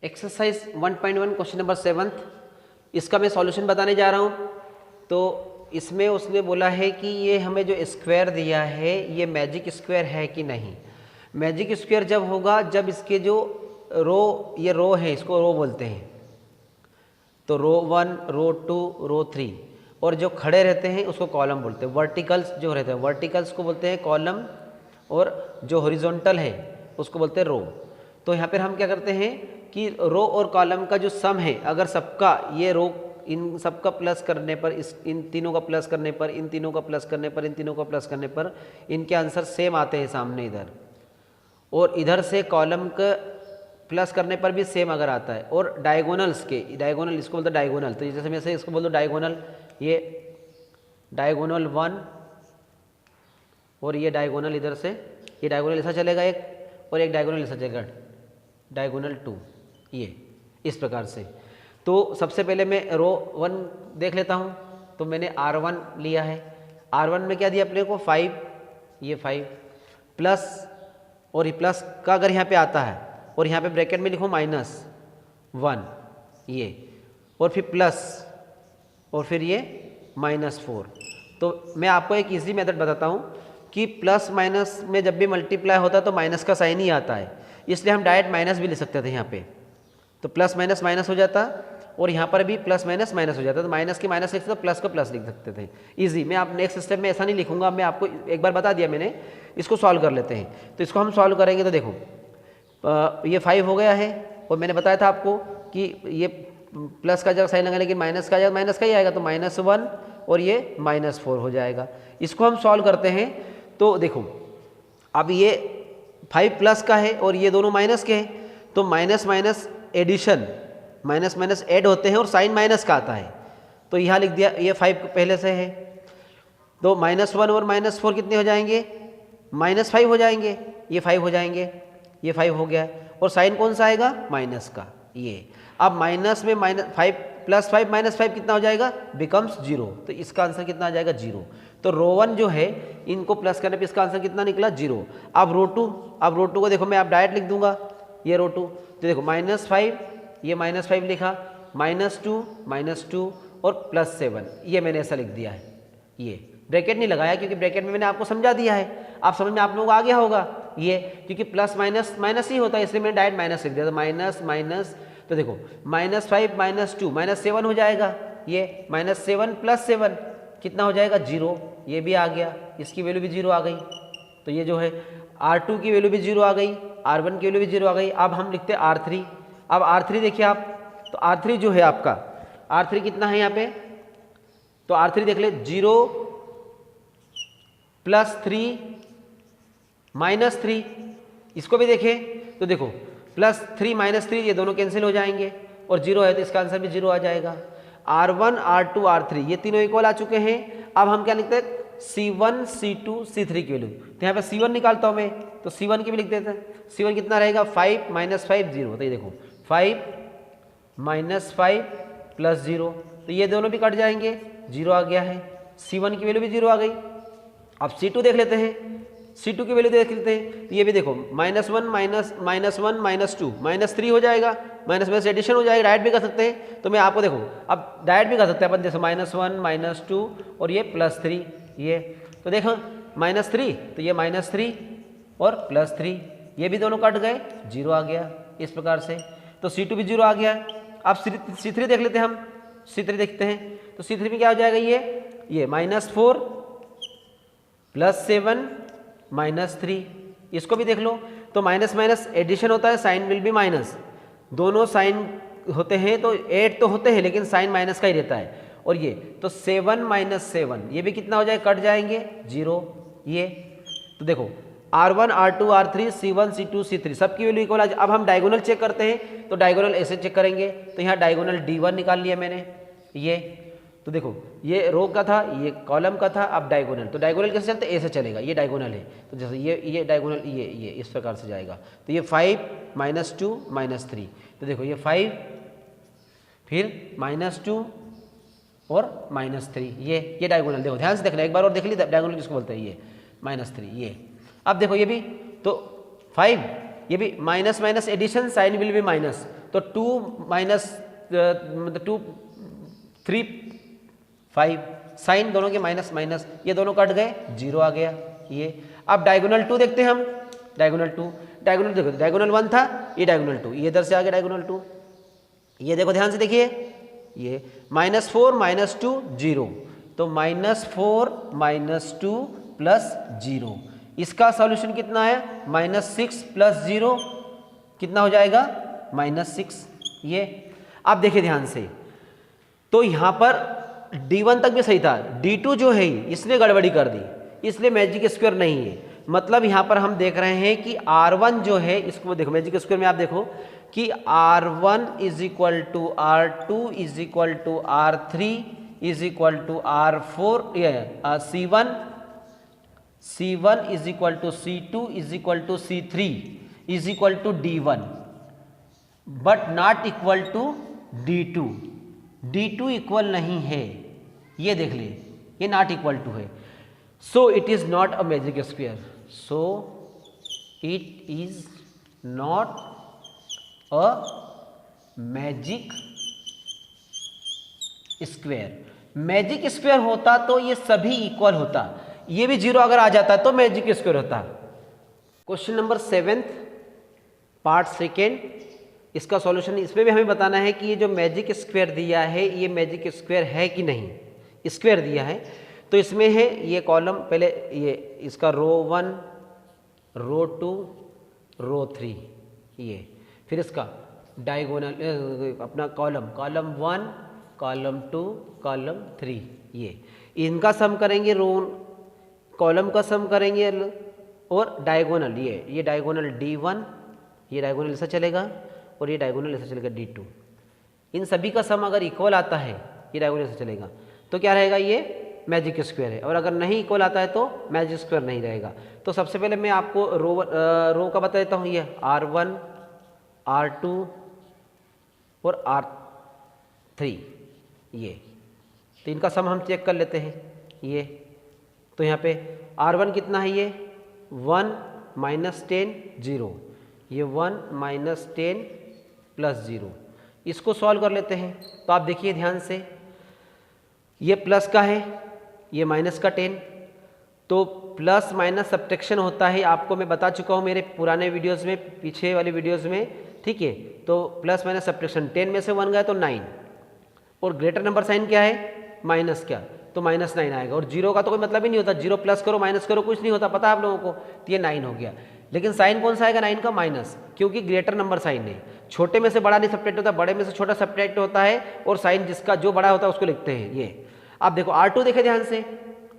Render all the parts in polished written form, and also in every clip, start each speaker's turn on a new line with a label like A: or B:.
A: Exercise 1.1 question number 7 इसका मैं solution बताने जा रहा हूँ। तो इसमें उसने बोला है कि ये हमें जो स्क्वायर दिया है ये मैजिक स्क्वायर है कि नहीं। मैजिक स्क्वायर जब होगा जब इसके जो ये रो है, इसको रो बोलते हैं। तो रो 1, रो 2, रो 3 और जो खड़े रहते हैं उसको कॉलम बोलते हैं। वर्टिकल्स जो रहते हैं वर्टिकल्स को बोलते हैं कॉलम, और जो हॉरिजॉन्टल है उसको बोलते हैं रो। तो यहाँ पर हम क्या करते हैं कि रो और कॉलम का जो सम है, अगर सबका ये रो इन सबका प्लस करने पर, इन तीनों का प्लस करने पर, इन तीनों का प्लस करने पर, इन तीनों का प्लस करने पर इनके आंसर सेम आते हैं सामने इधर, और इधर से कॉलम का प्लस करने पर भी सेम अगर आता है। और डायगोनल्स के, डायगोनल इसको बोलते हैं डायगोनल। तो जैसे मैं से इसको बोल दो डायगोनल, ये डायगोनल 1 और ये डायगोनल इधर से, ये डायगोनल ऐसा चलेगा एक, और एक डायगोनल ऐसा चलेगा डायगोनल 2, ये इस प्रकार से। तो सबसे पहले मैं रो 1 देख लेता हूँ। तो मैंने R1 लिया है। R1 में क्या दिया अपने को 5, ये 5 प्लस, और ये प्लस का अगर यहाँ पे आता है और यहाँ पे ब्रैकेट में लिखो -1 ये, और फिर प्लस, और फिर ये -4। तो मैं आपको एक इजी मेथड बताता हूँ कि प्लस माइनस में जब भी मल्टीप्लाई होता है तो माइनस का साइन ही आता है, इसलिए हम डायरेक्ट माइनस भी ले सकते थे यहाँ पे। तो प्लस माइनस माइनस हो जाता, और यहाँ पर भी प्लस माइनस माइनस हो जाता। तो माइनस की माइनस लिख सकते, प्लस का प्लस लिख सकते थे इजी। मैं आप नेक्स्ट स्टेप में ऐसा नहीं लिखूंगा, मैं आपको एक बार बता दिया मैंने। इसको सॉल्व कर लेते हैं। तो इसको हम सॉल्व करेंगे। तो देखो ये 5 हो गया है, और मैंने बताया था आपको कि ये प्लस का जगह साइन लगा लेकिन माइनस का जगह माइनस का ही आएगा, तो -1 और ये -4 हो जाएगा। इसको हम सॉल्व करते हैं। तो देखो अब ये 5 प्लस का है और ये दोनों माइनस के हैं, तो minus minus addition, minus minus add होते हैं और साइन माइनस का आता है। तो यहाँ लिख दिया, ये 5 पहले से है। तो -1 और -4 कितने हो जाएंगे? -5 हो जाएंगे। ये 5 हो जाएंगे, ये 5 हो गया, और साइन कौन सा आएगा? माइनस का। ये अब माइनस में -5 + 5 -5 कितना हो जाएगा? बिकम्स 0। तो इसका आंसर कितना आ जाएगा? 0। तो रो 1 जो है इनको प्लस करने पे इसका आंसर कितना निकला? 0। अब रो 2 को देखो मैं आप डायरेक्ट लिख दूंगा, ये रो 2। तो देखो -5, ये -5 लिखा, -2 और +7, ये मैंने ऐसा लिख दिया है। ये ब्रैकेट नहीं लगाया क्योंकि ब्रैकेट में मैंने आपको समझा दिया है, आप समझ में आप लोगों को आ गया होगा। ये क्योंकि प्लस माइनस माइनस ही होता है, इसलिए मैंने डायरेक्ट माइनस लिख दिया। तो माइनस माइनस, तो देखो -5 -2 -7 हो जाएगा। ये -7 + 7 कितना हो जाएगा? 0। ये भी आ गया, इसकी वैल्यू भी 0 आ गई। तो ये जो है R2 की वैल्यू भी 0 आ गई, R1 की वैल्यू भी 0 आ गई। अब हम लिखते हैं R3। अब R3 देखिए आप, तो R3 जो है आपका, R3 कितना है यहाँ पे? तो R3 देख ले, 0 +3 -3, इसको भी देखें तो देखो +3 -3 ये दोनों कैंसिल हो जाएंगे, और 0 है तो इसका आंसर भी 0 आ जाएगा। R1 R2 R3 ये तीनों इक्वल आ चुके हैं। अब हम क्या लिखते हैं? C1 C2 C3 की वैल्यू। तो यहाँ पे C1 निकालता हूँ मैं, तो C1 की भी लिख देते हैं। C1 कितना रहेगा? 5 -5 0। तो ये देखो 5 -5 + 0, तो ये दोनों भी कट जाएंगे, 0 आ गया है। C1 की वैल्यू भी 0 आ गई। अब C2 देख लेते हैं, C2 की वैल्यू देख लेते हैं। तो ये भी देखो -1 -2 -3 हो जाएगा, माइनस में से एडिशन हो जाएगा, डायरेक्ट भी कर सकते हैं। तो मैं आपको देखो अब डायरेक्ट भी कर सकते हैं अपन, जैसे -1 -2 और ये +3, ये तो देखो -3, तो ये -3 और +3, ये भी दोनों कट गए, 0 आ गया इस प्रकार से। तो C2 भी 0 आ गया। अब C3 देख लेते हैं हम, C3 देखते हैं। तो C3 में क्या हो जाएगा? ये -4 + 7 -3, इसको भी देख लो। तो माइनस माइनस एडिशन होता है, साइन विल बी माइनस, दोनों साइन होते हैं तो 8 तो होते हैं लेकिन साइन माइनस का ही रहता है। और ये तो 7 - 7 ये भी कितना हो जाएगा? कट जाएंगे, 0। ये तो देखो R1 R2 R3 C1 C2 C3 सबकी वैल्यू इक्वल। अब हम डायगोनल चेक करते हैं, तो डायगोनल ऐसे चेक करेंगे। तो यहाँ डायगोनल D1 निकाल लिया मैंने, ये तो देखो ये रो का था, ये कॉलम का था। अब डायगोनल, तो डायगोनल कैसे चलते? ऐसे चलेगा, ये डायगोनल है। तो जैसे ये डायगोनल, ये इस प्रकार से जाएगा। तो ये 5 -2 -3, तो देखो ये 5 फिर -2 और -3, ये डायगोनल। देखो ध्यान से देखना एक बार और देख ली, डायगोनल किसको बोलते हैं? ये -3, ये। अब देखो ये भी तो 5, ये भी minus minus addition, sign will be minus. तो 2 माइनस 2 3 5, साइन दोनों के माइनस माइनस, ये दोनों कट गए, 0 आ गया ये। अब डायगोनल 2 देखते हैं हम, डायगोनल 2, डायगोनल देखो, डायगोनल 1 था, ये डायगोनल 2, ये इधर से आ गया डायगोनल 2। ये देखो ध्यान से देखिए, ये -4 -2 0, तो -4 -2 प्लस 0, इसका सॉल्यूशन कितना है, -6 प्लस 0 कितना हो जाएगा, -6। ये आप देखिए ध्यान से, तो यहाँ पर D1 तक भी सही था, D2 जो है इसने गड़बड़ी कर दी, इसलिए मैजिक स्क्वायर नहीं है। मतलब यहाँ पर हम देख रहे हैं कि R1 जो है, इसको देखो मैजिक स्क्वायर में आप देखो कि R1 is equal to R2 is equal to R3 is equal to R4, C1 is equal to C2 is equal to C3 is equal to D1, but not equal to D2। D2 equal नहीं है, ये देख ले, ये not equal to है, so it is not a magic square, so it is not a magic square. Magic square होता तो ये सभी इक्वल होता, ये भी 0 अगर आ जाता तो मैजिक स्क्वायर होता। क्वेश्चन नंबर 7 पार्ट 2, इसका सॉल्यूशन, इसमें भी हमें बताना है कि ये जो मैजिक स्क्वायर दिया है ये मैजिक स्क्वायर है कि नहीं। स्क्वायर दिया है तो इसमें है ये कॉलम, पहले ये इसका रो 1 रो 2 रो 3, ये फिर इसका डायगोनल अपना कॉलम 1 कॉलम 2 कॉलम 3, ये इनका सम करेंगे, रो कॉलम का सम करेंगे, और डायगोनल ये डायगोनल D1, ये डायगोनल ऐसा चलेगा और ये डायगोनल ऐसा चलेगा D2। इन सभी का सम अगर इक्वल आता है, ये डायगोनल ऐसा चलेगा, तो क्या रहेगा, ये मैजिक स्क्वायर है। और अगर नहीं इक्वल आता है तो मैजिक स्क्वायर नहीं रहेगा। तो सबसे पहले मैं आपको रो का बता देता हूँ, ये R1 R2 और R3, ये तो इनका सम हम चेक कर लेते हैं। ये तो यहाँ पे R1 कितना है, ये 1 -10 0, ये 1 -10 प्लस 0, इसको सॉल्व कर लेते हैं। तो आप देखिए ध्यान से, ये प्लस का है, ये माइनस का 10, तो प्लस माइनस सब्ट्रैक्शन होता है, आपको मैं बता चुका हूँ मेरे पुराने वीडियोस में, पीछे वाले वीडियोस में, ठीक है। तो प्लस माइनस सब्ट्रैक्शन, 10 में से 1 गया तो 9, और ग्रेटर नंबर साइन क्या है, माइनस, क्या तो -9 आएगा। और 0 का तो कोई मतलब ही नहीं होता, 0 प्लस करो माइनस करो कुछ नहीं होता, पता है आप लोगों को, तो ये 9 हो गया। लेकिन साइन कौन सा आएगा 9 का, माइनस, क्योंकि ग्रेटर नंबर साइन है, छोटे में से बड़ा नहीं सब्ट्रैक्ट होता, बड़े में से छोटा सब्ट्रैक्ट होता है, और साइन जिसका जो बड़ा होता है उसको लिखते हैं। ये आप देखो R2 देखे ध्यान से,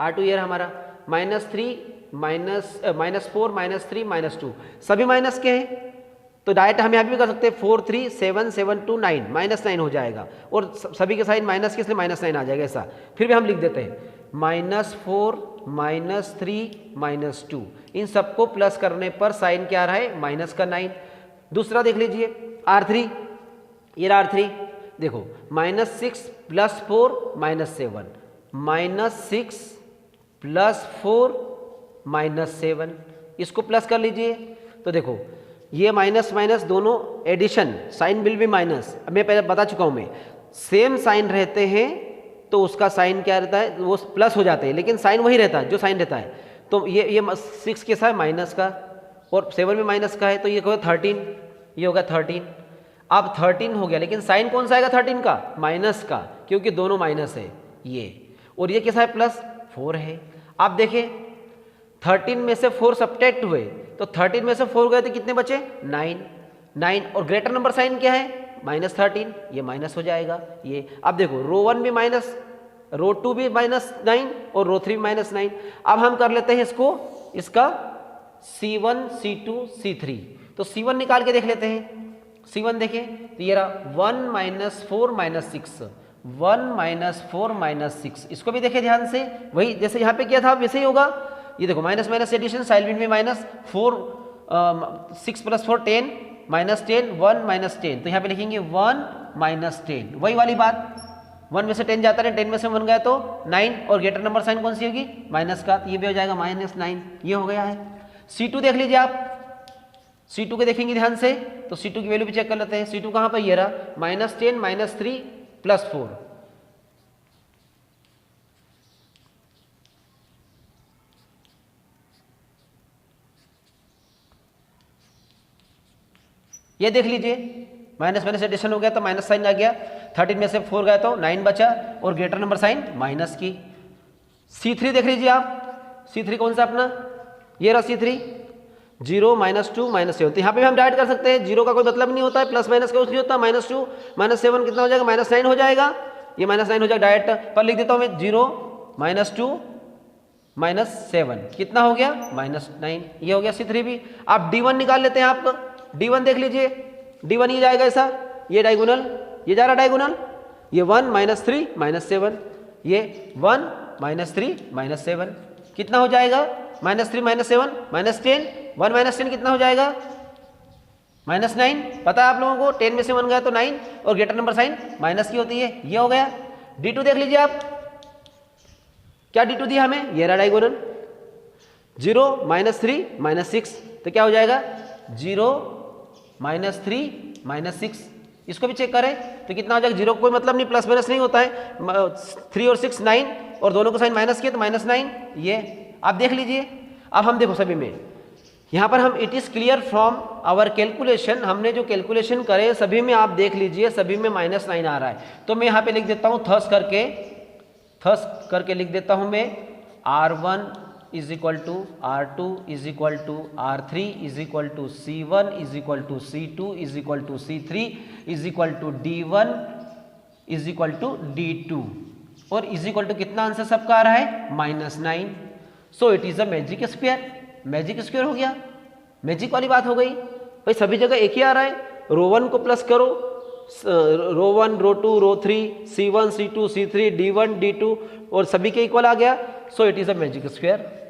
A: R2 ये हमारा -3 -4 -3 -2, सभी माइनस के हैं, तो डायरेक्ट हम यहाँ भी कर सकते हैं 4 3 7 7 2 9, -9 हो जाएगा, और सभी के साइन माइनस के, इसलिए -9 आ जाएगा ऐसा। फिर भी हम लिख देते हैं -4 -3 -2, इन सबको प्लस करने पर साइन क्या आ रहा है, -9। दूसरा देख लीजिए R3, ये R3 देखो -6 + 4 -7, -6 + 4 -7, इसको प्लस कर लीजिए। तो देखो ये माइनस माइनस दोनों एडिशन, साइन विल भी माइनस, मैं पहले बता चुका हूँ मैं, सेम साइन रहते हैं तो उसका साइन क्या रहता है, वो प्लस हो जाते हैं, लेकिन साइन वही रहता है जो साइन रहता है। तो ये 6 कैसा है, माइनस का, और 7 भी माइनस का है, तो ये होगा 13, ये होगा 13। अब 13 हो गया, लेकिन साइन कौन सा आएगा 13 का, माइनस का, क्योंकि दोनों माइनस है ये, और ये कैसा है, +4 है। आप देखें 13 में से 4 सब्ट्रैक्ट हुए, तो 13 में से 4 गए तो कितने बचे, 9, और ग्रेटर नंबर साइन क्या है, -13, ये माइनस हो जाएगा ये। अब देखो रो 1 भी माइनस, रो 2 भी -9, और रो 3 भी -9। अब हम कर लेते हैं इसका C1 C2 C3, तो C1 निकाल के देख लेते हैं। C1 देखें तो ये रहा 1 -4 -6, 1 -4 -6, इसको भी देखें ध्यान से, वही जैसे यहाँ पे किया था वैसे ही होगा। ये देखो माइनस माइनस एडिशन, साइड में -4 6 + 4 10 -10 1 -10, तो यहाँ पे लिखेंगे 1 -10, वही वाली बात, 1 में से 10 जाता है, 10 में से 1 गया तो 9, और ग्रेटर नंबर साइन कौन सी होगी, माइनस का, तो ये भी हो जाएगा -9, ये हो गया है। C2 देख लीजिए आप, C2 के देखेंगे ध्यान से, तो C2 की वैल्यू भी चेक कर लेते हैं। C2 कहाँ पर, ये रहा, -10 -3 +4। ये देख लीजिए, माइनस माइनस एडिशन हो गया तो माइनस साइन आ गया, 13 में से 4 गया तो 9 बचा और ग्रेटर नंबर साइन माइनस की। C3 देख लीजिए आप, C3 कौन सा अपना, ये रहा C3, 0 -2 -7। तो यहाँ पे भी हम डायरेक्ट कर सकते हैं, 0 का कोई मतलब नहीं होता है, प्लस माइनस का कुछ नहीं होता, -2 -7 कितना हो जाएगा, -9 हो जाएगा, ये -9 हो जाएगा डायरेक्ट। पर लिख देता हूँ मैं 0 -2 -7 कितना हो गया, -9। ये हो गया C3 भी। आप D1 निकाल लेते हैं, आप D1 देख लीजिए, D1 ये जाएगा ऐसा, ये डायगोनल, ये जा रहा डायगोनल, ये 1 -3 -7, ये 1 -3 -7 कितना हो जाएगा, -3 -7 -10, 1 -10 कितना हो जाएगा, -9। पता है आप लोगों को 10 में से 1 गया तो 9 और ग्रेटर नंबर साइन माइनस की होती है, ये हो गया। D2 देख लीजिए आप, क्या D2 दिया हमें, ये रहा डायगोनल, 0 -3 -6, तो क्या हो जाएगा 0 -3 -6। इसको भी चेक करें तो कितना हो जाएगा, 0 कोई मतलब नहीं, प्लस माइनस नहीं होता है, 3 और 6 9 और दोनों को साइन माइनस किया तो -9। ये आप देख लीजिए। अब हम देखो सभी में, यहाँ पर हम it is clear from our calculation, हमने जो कैलकुलेशन करे सभी में आप देख लीजिए, सभी में -9 आ रहा है। तो मैं यहाँ पे लिख देता हूँ थस करके लिख देता हूँ मैं, R1 = R2 = R3 = C1 = C2 = C3 = D1 = D2 और = कितना आंसर सबका आ रहा है, -9। So it is a magic square. Magic square हो गया, मैजिक वाली बात हो गई भाई, सभी जगह एक ही आ रहा है। रो 1 को प्लस करो, रो 1 रो 2 रो 3 C1 C2 C3 D1 D2 और सभी के इक्वल आ गया। So it is a magic square.